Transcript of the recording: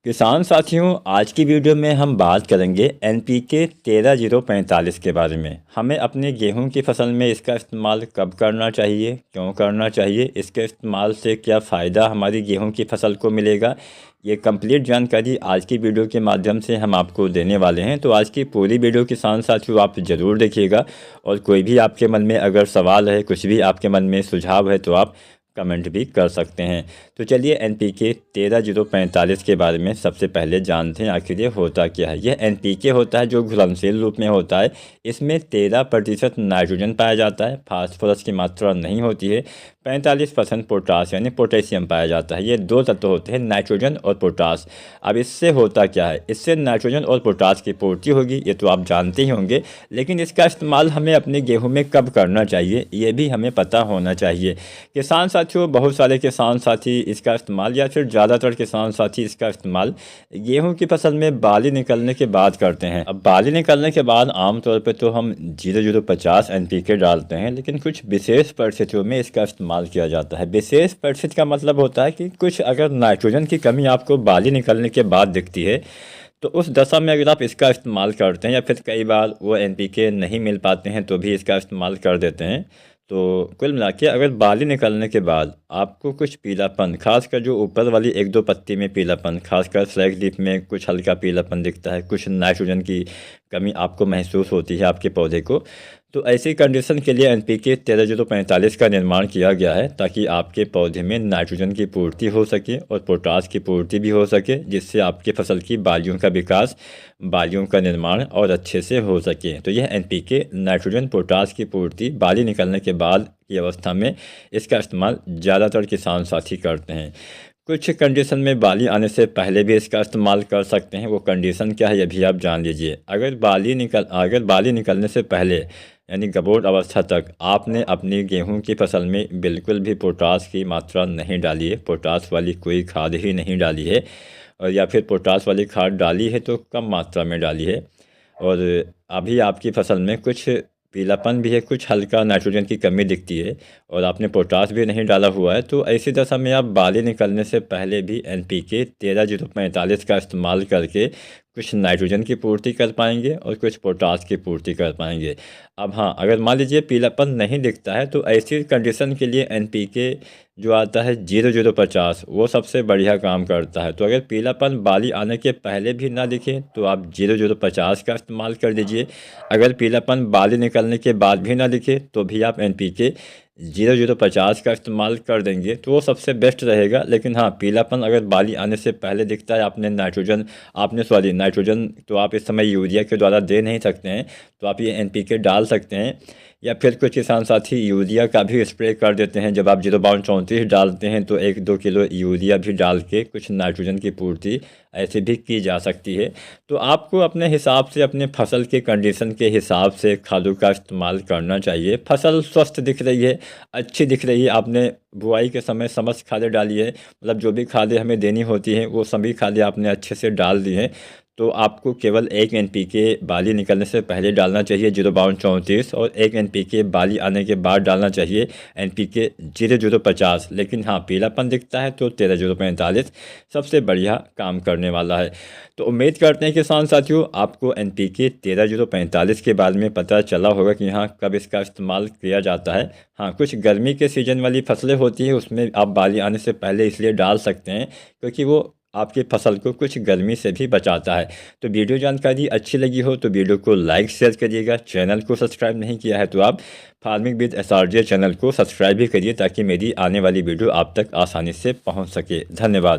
किसान साथियों, आज की वीडियो में हम बात करेंगे एनपीके 13045 के बारे में। हमें अपने गेहूं की फसल में इसका इस्तेमाल कब करना चाहिए, क्यों करना चाहिए, इसके इस्तेमाल से क्या फ़ायदा हमारी गेहूं की फसल को मिलेगा, ये कंप्लीट जानकारी आज की वीडियो के माध्यम से हम आपको देने वाले हैं। तो आज की पूरी वीडियो किसान साथियों आप ज़रूर देखिएगा। और कोई भी आपके मन में अगर सवाल है, कुछ भी आपके मन में सुझाव है तो आप कमेंट भी कर सकते हैं। तो चलिए एनपीके 13045 के बारे में सबसे पहले जानते हैं आखिर ये होता क्या है। यह एनपीके होता है जो घुलनशील रूप में होता है। इसमें 13% नाइट्रोजन पाया जाता है, फास्फोरस की मात्रा नहीं होती है। 45% पोटास यानी पोटेशियम पाया जाता है। ये दो तत्व होते हैं, नाइट्रोजन और पोटास। अब इससे होता क्या है, इससे नाइट्रोजन और पोटास की पूर्ति होगी, ये तो आप जानते ही होंगे। लेकिन इसका इस्तेमाल हमें अपने गेहूं में कब करना चाहिए, ये भी हमें पता होना चाहिए। किसान साथियों, बहुत सारे किसान साथी इसका इस्तेमाल या फिर ज़्यादातर किसान साथी इसका इस्तेमाल गेहूं की फसल में बाली निकलने के बाद करते हैं। अब बाली निकलने के बाद आमतौर पर तो हम 0050 एनपीके डालते हैं, लेकिन कुछ विशेष परिस्थितियों में इसका इस्तेमाल किया जाता है। विशेष परिस्थिति का मतलब होता है कि कुछ अगर नाइट्रोजन की कमी आपको बाली निकलने के बाद दिखती है तो उस दशा में अगर आप इसका इस्तेमाल करते हैं, या फिर कई बार वो एनपीके नहीं मिल पाते हैं तो भी इसका इस्तेमाल कर देते हैं। तो कुल मिला के अगर बाली निकलने के बाद आपको कुछ पीलापन, खासकर जो ऊपर वाली एक दो पत्ती में पीलापन, खासकर स्लैग लीफ में कुछ हल्का पीलापन दिखता है, कुछ नाइट्रोजन की कमी आपको महसूस होती है आपके पौधे को, तो ऐसी कंडीशन के लिए एनपीके 13045 का निर्माण किया गया है, ताकि आपके पौधे में नाइट्रोजन की पूर्ति हो सके और पोटास की पूर्ति भी हो सके, जिससे आपकी फसल की बालियों का विकास, बालियों का निर्माण और अच्छे से हो सके। तो यह एनपीके नाइट्रोजन पोटास की पूर्ति बाली निकलने के बाद की अवस्था में इसका इस्तेमाल ज़्यादातर किसान साथी करते हैं। कुछ कंडीशन में बाली आने से पहले भी इसका इस्तेमाल कर सकते हैं। वो कंडीशन क्या है ये भी आप जान लीजिए। अगर बाली निकलने से पहले यानी गबोट अवस्था तक आपने अपनी गेहूं की फसल में बिल्कुल भी पोटास की मात्रा नहीं डाली है, पोटास वाली कोई खाद ही नहीं डाली है, और या फिर पोटास वाली खाद डाली है तो कम मात्रा में डाली है, और अभी आपकी फसल में कुछ पीलापन भी है, कुछ हल्का नाइट्रोजन की कमी दिखती है, और आपने पोटास भी नहीं डाला हुआ है, तो ऐसी दशा में आप बाली निकलने से पहले भी एनपीके 13045 का इस्तेमाल करके कुछ नाइट्रोजन की पूर्ति कर पाएंगे और कुछ पोटास की पूर्ति कर पाएंगे। अब हाँ, अगर मान लीजिए पीलापन नहीं दिखता है तो ऐसी कंडीशन के लिए एनपीके जो आता है 0050 वो सबसे बढ़िया काम करता है। तो अगर पीलापन बाली आने के पहले भी ना दिखे तो आप 0050 का इस्तेमाल कर दीजिए। अगर पीलापन बाली निकलने के बाद भी ना दिखे तो भी आप एनपीके 0050 का इस्तेमाल कर देंगे तो वो सबसे बेस्ट रहेगा। लेकिन हाँ, पीलापन अगर बाली आने से पहले दिखता है, नाइट्रोजन तो आप इस समय यूरिया के द्वारा दे नहीं सकते हैं, तो आप ये एनपीके डाल सकते हैं। या फिर कुछ किसान साथी यूरिया का भी स्प्रे कर देते हैं। जब आप 0/34 डालते हैं तो 1-2 किलो यूरिया भी डाल के कुछ नाइट्रोजन की पूर्ति ऐसे भी की जा सकती है। तो आपको अपने हिसाब से, अपने फसल के कंडीशन के हिसाब से खादों का इस्तेमाल करना चाहिए। फसल स्वस्थ दिख रही है, अच्छी दिख रही है, आपने बुआई के समय समस्त खादें डाली है, मतलब जो भी खादें हमें देनी होती हैं वो सभी खादें आपने अच्छे से डाल दी हैं, तो आपको केवल एक एनपीके बाली निकलने से पहले डालना चाहिए 0/34, और एक एनपीके बाली आने के बाद डालना चाहिए एनपीके 0050। लेकिन हाँ, पीलापन दिखता है तो 13045 सबसे बढ़िया काम करने वाला है। तो उम्मीद करते हैं किसान साथियों आपको एनपीके 13045 के बारे में पता चला होगा कि हाँ कब इसका इस्तेमाल किया जाता है। हाँ, कुछ गर्मी के सीजन वाली फसलें होती हैं उसमें आप बाली आने से पहले इसलिए डाल सकते हैं क्योंकि वो आपकी फसल को कुछ गर्मी से भी बचाता है। तो वीडियो जानकारी अच्छी लगी हो तो वीडियो को लाइक शेयर करिएगा। चैनल को सब्सक्राइब नहीं किया है तो आप फार्मिंग विद एसआरजे चैनल को सब्सक्राइब भी करिए, ताकि मेरी आने वाली वीडियो आप तक आसानी से पहुंच सके। धन्यवाद।